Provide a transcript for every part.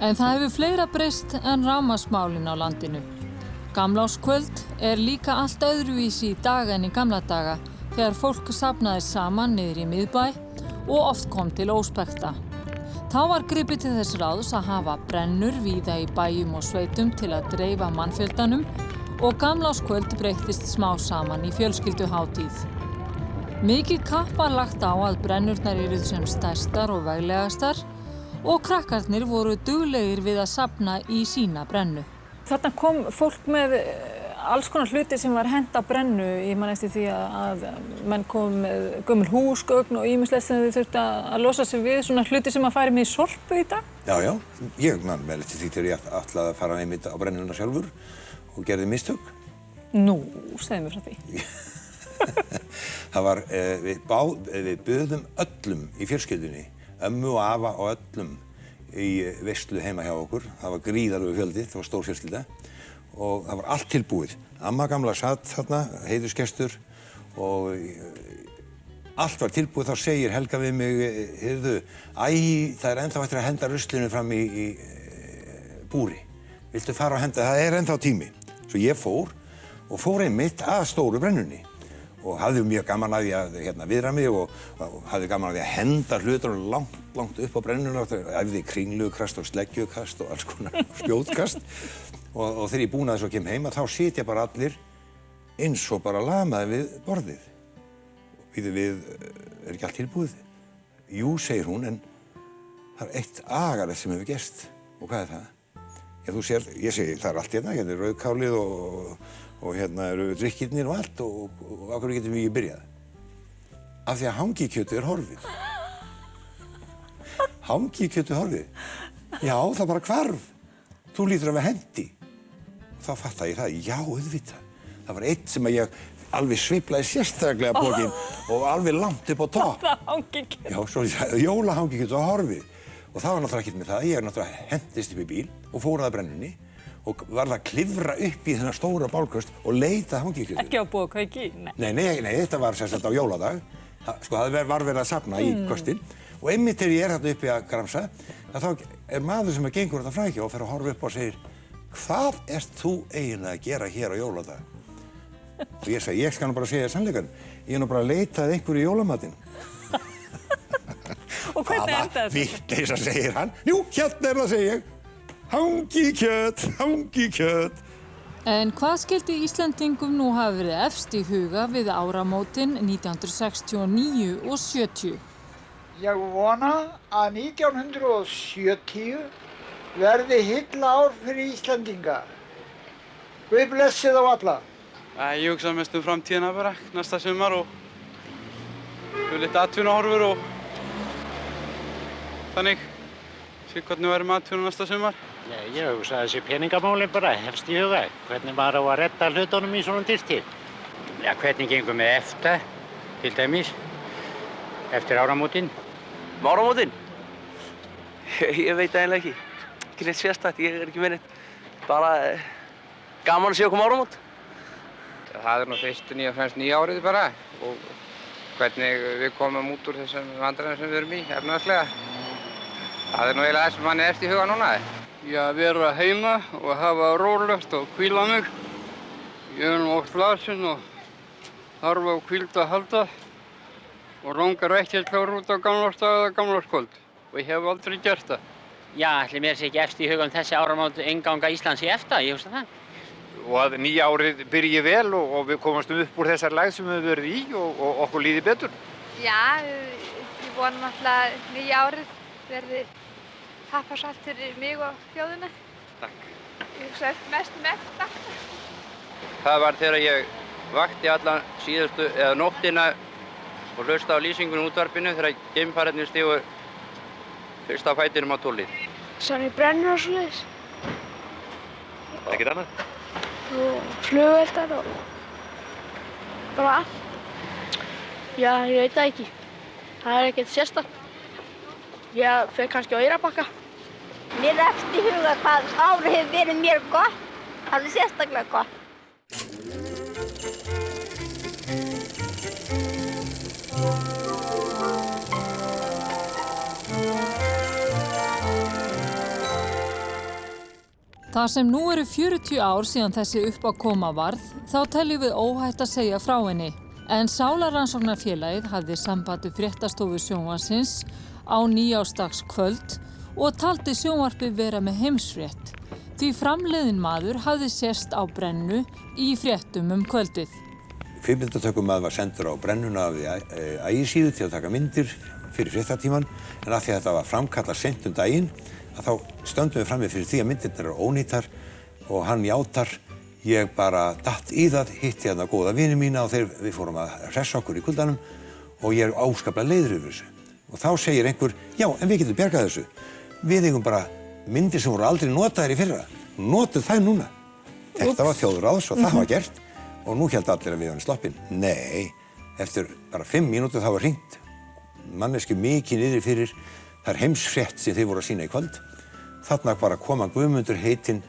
En það hefur fleira breyst en rafmagnsmálin á landinu. Gamlárskvöld líka allt öðruvísi í dag en í gamla daga þegar fólk safnaðist saman niður í miðbæ og oft kom til óspekta. Þá var gripið til þess ráðs að hafa brennur víða í bæjum og sveitum til að dreifa mannfjöldanum og gamlárskvöld breyttist smá saman í fjölskylduhátíð. Mikið kapp var lagt á að brennurnar yrðu sem stærstar og veglegastar og krakkarnir voru duglegir við að safna í sína brennu. Þarna kom fólk með alls konar hluti sem var hent á brennu. Ég man eftir því að menn kom með gömul húsgögn og ýmislegt sem þau þurftu að losa sig við, svona hluti sem að færi með í sorpu í dag. Já, ég man vel eftir því þegar ég ætlaði að fara einmitt á brennuna sjálfur og gerði mistök. Nú, segðu mér frá því. Það var, við buðum öllum í fjölskyldunni, ömmu og afa og öllum í veislu heima hjá okkur. Það var gríðarlegur fjöldi, það var stór fjölskylda og það var allt tilbúið. Amma gamla satt þarna, heiðursgestur og allt var tilbúið. Þá segir Helga við mig, heyrðu, það er ennþá eftir að henda ruslinu fram í búri. Viltu fara og henda? Það er ennþá tími. Svo ég fór einmitt að stóru brennunni. Og hafði mjög gaman að því að viðra mig og hafði gaman að því að henda hlutur langt upp á brennuna. Æfði kringlukast og sleggjukast og alls konar spjótkast. Og þegar ég búin að þess að kem heima, þá sitja bara allir eins og bara lamaði við borðið. Við, ekki allt tilbúið? Jú, segir hún, en það eitt agalegt sem hefur gerst. Og hvað það? Ja, þú sér, ég segi, það allt hérna er rauðkálið og hérna eru drykkirnir og allt og á hverju getum við ekki byrjað? Af því að hangikjötið horfið. Hangikjötið horfið? Já, það bara hvarf. Þú lítur að vera hendi. Þá fattaði ég það, já, auðvitað. Það var eitt sem að ég alveg sveiflaði sérstaklega bókin og alveg langt upp á topp. Það hangikjöt. Já, svo jólahangikjötið horfið. Og það var náttúrulega ekkert með það. Ég náttúrulega hendist upp í bíl og fór að brennunni og varð að klifra upp í þennan stóra bálköst og leita hangikjötu. Ekki á búið að kveiki? Nei, þetta var sem sagt á jóladag. Það var verið að safna í köstin. Og einmitt þegar ég þarna uppi að gramsa, þá er maður sem gengur þetta frækja og fer að horfa upp og segir, hvað ert þú eiginlega að gera hér á jóladag? Og ég segi, ég skal nú bara segja sannleikann. Ég er nú bara að leita að einhverju jólamatinn. Og hvernig endaði þetta? Vitleysa, segir hann. Jú, hérna það, segir ég. Hangikjöt. En hvað skyldi Íslendingum nú hafa verið efst í huga við áramótin 1969 og 70? Ég vona að 1970 verði hylla ár fyrir Íslendinga. Guð blessi þá alla. Ég hugsa mest framtíðina bara, næsta sumar og lítið atvinnuhorfur og þannig. Sé hvernig verður með atvinnu næsta sumar. Ég hugsa þessi peningamálin bara helst í huga. Hvernig maður á að redda hlutunum í svona dýrtíð. Já, hvernig gengur með EFTA, til dæmis, eftir áramótin? Áramótin? Ég veit eiginlega ekki. Ekki neitt sérstakt, ég er ekki með neitt. Bara gaman að sjá koma áramót. Það er nú fyrst og fremst nýja árið bara og hvernig við komum út úr þessum vandræðum sem við erum í, efnahagslega. Það er nú eiginlega það sem manni eftir í huga núna. Já, vera heima og hafa rólegt og hvíla mig. Ég er nú oft lasinn og þarf á hvíld að halda og langar ekki að klára út á gamlársdag eða gamlárskvöld og ég hef aldrei gert það. Já, ætli mér sé ekki efst í huga þessi áramót innganga Íslands í EFTA, ég hugsa það. Og að nýja árið byrji vel og við komumst upp úr þessar lægð sem við höfum verið í og okkur líði betur. Já, ég vona náttúrulega nýja árið verði happarsalt fyrir mig og þjóðina. Takk. Ég hugsa mest EFTA. Það var þegar ég vakti allan síðustu eða nóttina og hlusta á lýsingunum útvarpinu þegar geimfararnir stigu fyrst á fætinum á tólið. Svona í brennur og svoleiðis. Ekkert annað? Og flugeldar og bara allt. Já, ég veit það ekki. Það er ekkert sérstakt. Ég fer kannski á Eyrarbakka. Mér er eftir í huga hvað árið hefur verið mér gott. Það er sérstaklega gott. Þar sem nú eru 40 ár síðan þessi uppákoma varð, þá teljum við óhætt að segja frá henni. En Sálarannsóknarfélagið hafði samband við fréttastofu sjónvarpsins á nýársdagskvöld og taldi sjónvarpið vera með heimsfrétt. Því framleiðinn maður hafði sést á Brennu í fréttum kvöldið. Kvikmyndatökumaður var sendur á Brennuna af Ægisíðu til að taka myndir fyrir fréttatíman, en af því að þetta var framkallað seint daginn, að þá stöndum við frammi fyrir því að myndirnar eru ónýtar og hann játar. Ég bara datt í það, hitti hérna góða vini mína og við fórum að hressa okkur í kuldanum og ég er áskaplega leiður yfir þessu. Og þá segir einhver, já, en við getum bjargað þessu. Við eigum bara myndir sem voru aldrei notaðir í fyrra. Notuð þær núna. Þetta var þjóðráðs og það var gert. Og nú held allir að við varum sloppin. Nei, eftir bara 5 mínútur þá var hringt. Manneski mikið niðri fyrir þær heimsfrétt sem þeir voru að sýna í kvöld. Þarna bara kom hann Guðmundur heitinn,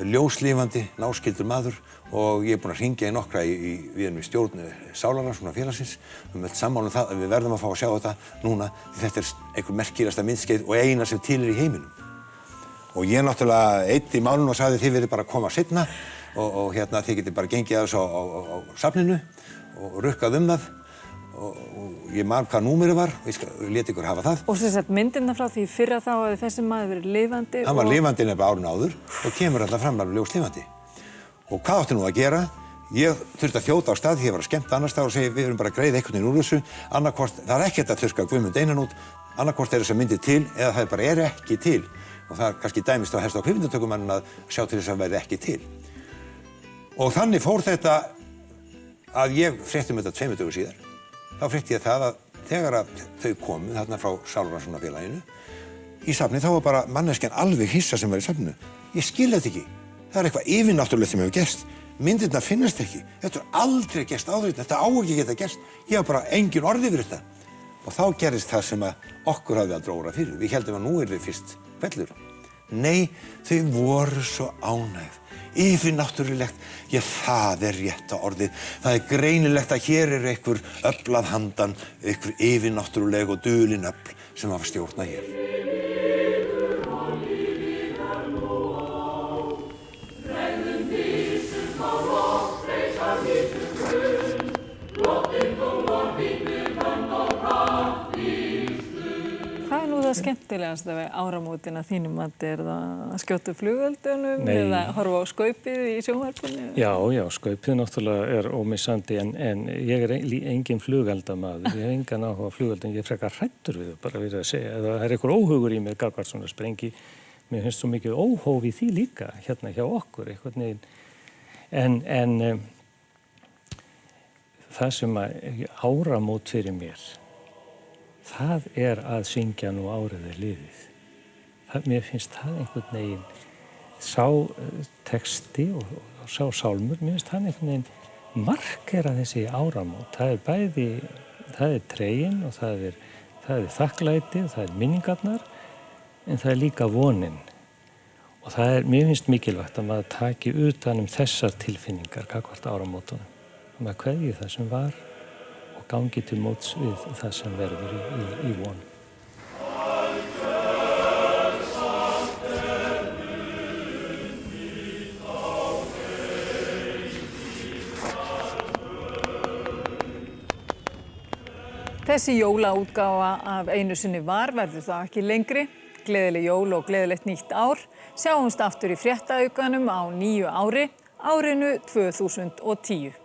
ljóslifandi, náskyldur maður og ég er búinn að hringja í nokkra við erum í stjórn Sálarannsóknarfélagsins. Við erum öll sammála það að við verðum að fá að sjá þetta núna því þetta er einhver merkilegasta myndskeið og eina sem til í heiminum. Og ég náttúrulega eyddi málinu og sagði þið verið bara að koma seinna og hérna þið getið bara gengið að þessu á safninu og rukkað það. Og ég man hvað númerið var og ég lét ykkur hafa það. Og sem sagt myndirna frá því fyrra þá að þessi maður verið lifandi. Hann var lifandi nefnilega árinu áður og kemur alltaf fram alveg ljóslifandi. Og hvað átti nú að gera? Ég þurfti að þjóta á stað því ég var að skemmta annars stað og segja við erum bara að greiða einhvern veginn úr þessu. Annarkvort, það er ekkert að þurrka Guðmund Einan út, annarkvort er þess að myndir til eða það bara er ekki til. Og það er kannski dæmist á helst á kvikmyndatökumann að sjá til þess að verði ekki til. Og þannig fór þetta að ég frétti þetta 2 dögum síðar. Þá frétti ég það að þegar að þau komu þarna frá Sálarannsóknarfélaginu í safnið þá var bara manneskjan alveg hissa sem var í safninu. Ég skil þetta ekki. Það er eitthvað yfirnáttúrulegt sem hefur gerst. Myndirnar finnast ekki. Þetta er aldrei gerst áður. Þetta á ekki geta gerst. Ég var bara engin orð yfir þetta. Og þá gerist það sem að okkur hafði aldrei órað fyrir. Við heldum að nú er við fyrst vellur. Nei, þau voru svo ánægð. Yfirnáttúrulegt, já það er rétta orðið. Það er greinilegt að hér er einhver öfl að handan, einhver yfirnáttúruleg og dulin öfl sem hafa stjórnað hér. Hvað er nú það skemmtilegast við áramótin að þínum mati? Er það að skjóta flugveldunum eða horfa á skaupið í sjónvarpinu? Já, skaupið náttúrulega er ómissandi en ég er engin flugeldamaður. Ég hef engan áhuga á flugeldum, ég er frekar hræddur við það, bara verið að segja. Eða það er einhver óhugur í mér gagnvart svona sprengi. Mér finnst svo mikið óhóf í því líka, hérna hjá okkur, einhvern veginn. En það sem áramót fyrir mér, það er að syngja nú árið er liðið. Mér finnst það einhvern veginn, sá texti og sá sálmur, mér finnst það einhvern veginn markera þessi áramót. Það er bæði, það er tregin og það er þakklæti og það er minningarnar, en það er líka vonin. Og það er, mér finnst mikilvægt að maður taki utan þessar tilfinningar gagnvart áramótunum. Maður kveðji það sem var og gangi til móts við það sem verður í von. Þessi jólaútgáfa af Einu sinni var verður það ekki lengri. Gleðileg jól og gleðilegt nýtt ár. Sjáumst aftur í fréttaaukanum á nýju ári, árinu 2010.